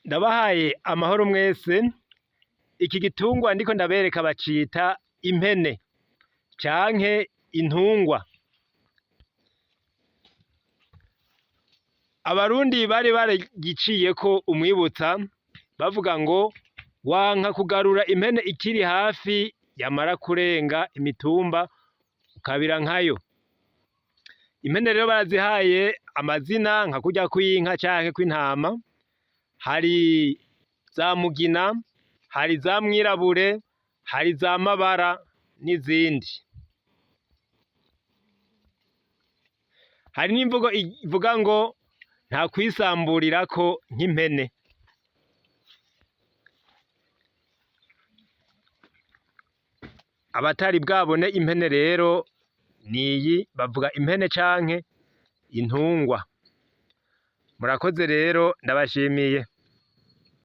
Ndabahaye amahoro mwese. Iki gitungwa ndiko ndabereka bacita impene canke intungwa. Abarundi bari baragiciyeko umwibutsa bavuga ngo wanka kugarura impene ikiri hafi yamara kurenga imitumba ukabira nkayo. Impene rero barazihaye amazina nka kurya kw'inka canke kw'intama. Hari za mugina, hari za mwirabure, hari za mabara n'izindi. Hari n'imvugo ivuga ngo nta kwisamburirako nk'impene. Abatari bwabone impene rero niyi bavuga impene canke intungwa. Murakoze rero ndabashimiye.